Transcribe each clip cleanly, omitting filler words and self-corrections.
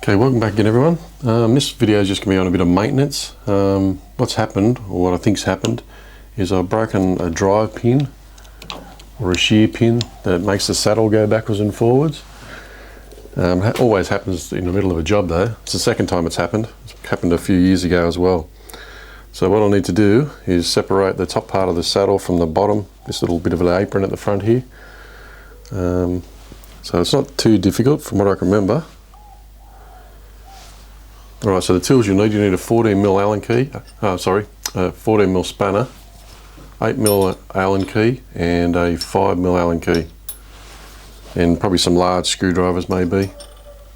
Okay, welcome back again everyone. This video is just going to be on a bit of maintenance. What's happened, or what I think's happened, is I've broken a drive pin or a shear pin that makes the saddle go backwards and forwards. It always happens in the middle of a job though. It's the second time it's happened. It happened a few years ago as well. So what I'll need to do is separate the top part of the saddle from the bottom, this little bit of an apron at the front here. So it's not too difficult from what I can remember. Alright, so the tools you need a 14mm Allen key, 14mm spanner, 8mm Allen key and a 5mm Allen key. And probably some large screwdrivers maybe,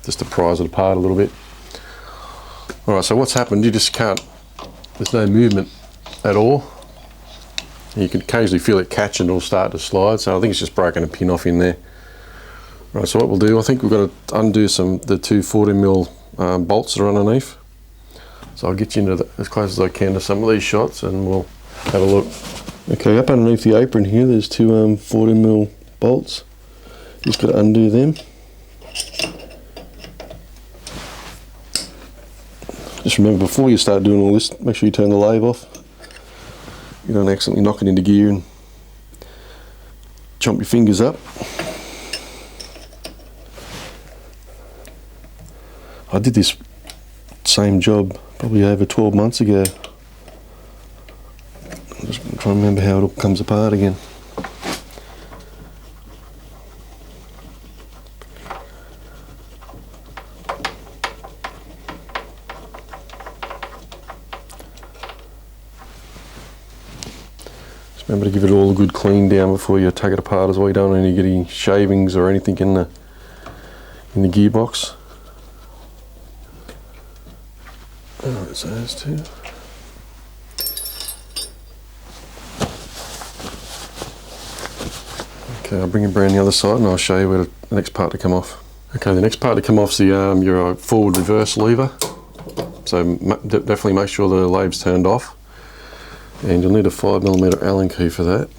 just to prise it apart a little bit. Alright, so what's happened, you just can't, there's no movement at all. You can occasionally feel it catch and it'll start to slide, so I think it's just broken a pin off in there. Right, so what we'll do, I think we've got to undo the two 14mm bolts that are underneath. So I'll get you into as close as I can to some of these shots and we'll have a look. Okay, up underneath the apron here there's two 14mm bolts. Just got to undo them. Just remember, before you start doing all this, make sure you turn the lathe off. You don't accidentally knock it into gear and chomp your fingers up. I did this same job probably over 12 months ago. I'm just trying to remember how it all comes apart again. Just remember to give it all a good clean down before you take it apart as well. You don't want to get any shavings or anything in the gearbox. Alright, so those two. Okay, I'll bring it around the other side and I'll show you where the next part to come off. Okay, the next part to come off is your forward reverse lever. So definitely make sure the lathe's turned off. And you'll need a 5mm Allen key for that.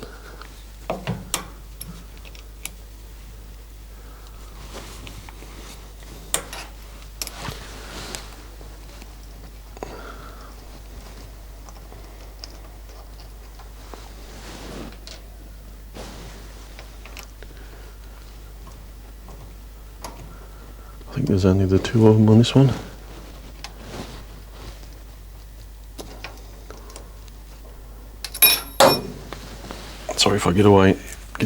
I think there's only the two of them on this one. Sorry if I get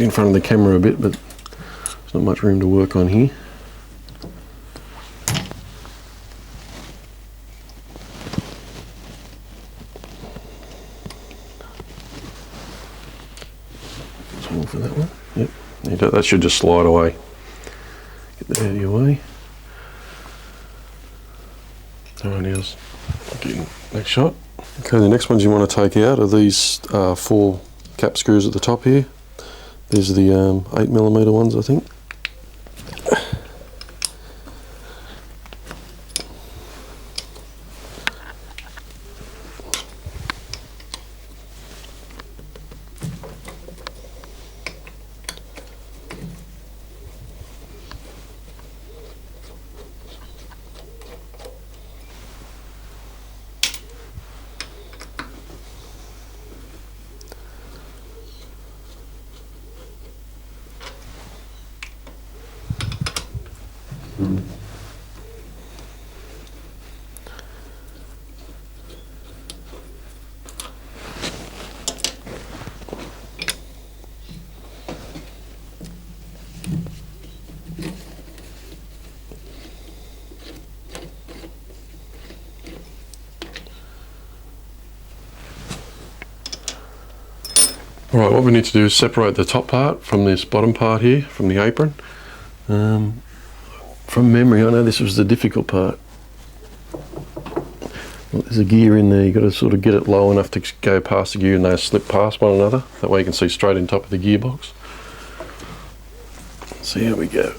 in front of the camera a bit, but there's not much room to work on here. That's all for that one. Yep, that should just slide away. Get that out of your way. Alright, here's next shot. Okay, the next ones you want to take out are these 4 cap screws at the top here. These are the 8mm ones, I think. Alright, what we need to do is separate the top part from this bottom part here, from the apron. From memory, I know this was the difficult part. Well, there's a gear in there, you've got to sort of get it low enough to go past the gear and they slip past one another. That way you can see straight in top of the gearbox. So here we go.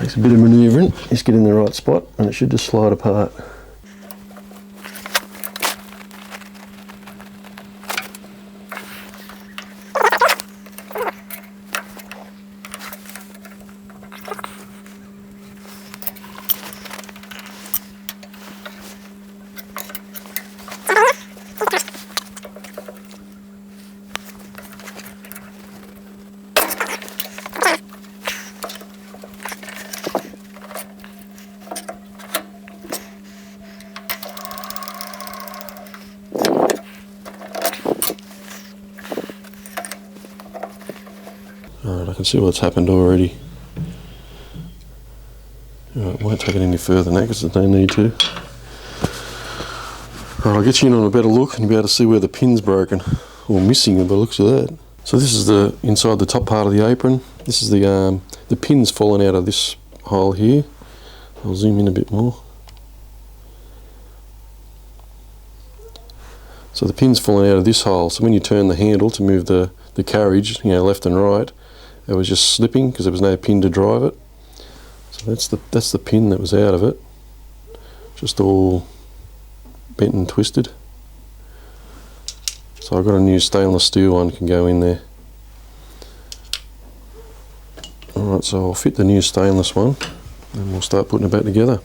Takes a bit of manoeuvring, just get in the right spot and it should just slide apart. Alright, I can see what's happened already. Alright, won't take it any further than that because there's no need to. Alright, I'll get you in on a better look and you'll be able to see where the pin's broken, or missing by the looks of that. So this is the inside the top part of the apron. This is the pin's fallen out of this hole here. I'll zoom in a bit more. So the pin's fallen out of this hole, so when you turn the handle to move the carriage, you know, left and right, it was just slipping because there was no pin to drive it. So that's the pin that was out of it, just all bent and twisted. So I've got a new stainless steel one can go in there. Alright, so I'll fit the new stainless one and we'll start putting it back together.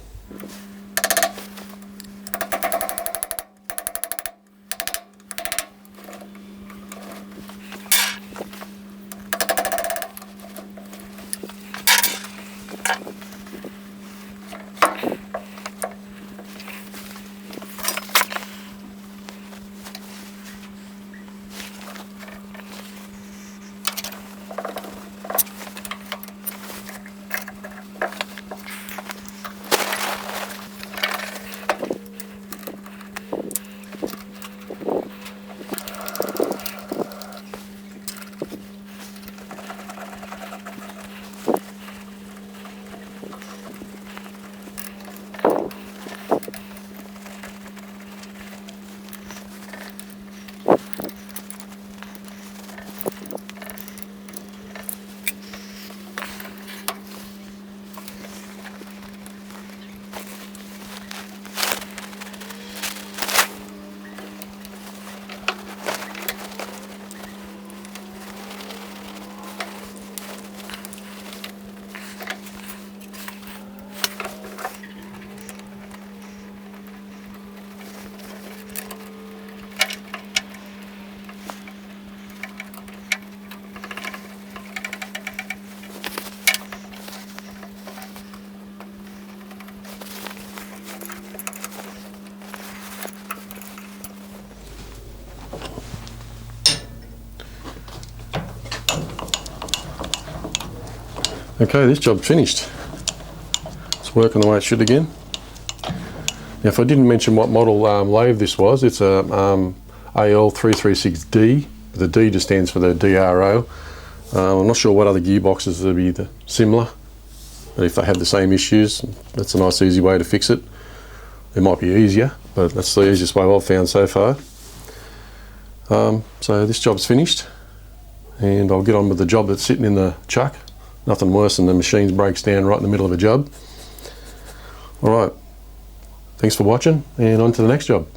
Okay, this job's finished. It's working the way it should again. Now, if I didn't mention what model lathe this was, it's a AL-336D. The D just stands for the DRO. I'm not sure what other gearboxes would be similar, but if they have the same issues, that's a nice easy way to fix it. It might be easier, but that's the easiest way I've found so far. So this job's finished, and I'll get on with the job that's sitting in the chuck. Nothing worse than the machine breaks down right in the middle of a job. Alright, thanks for watching, and on to the next job.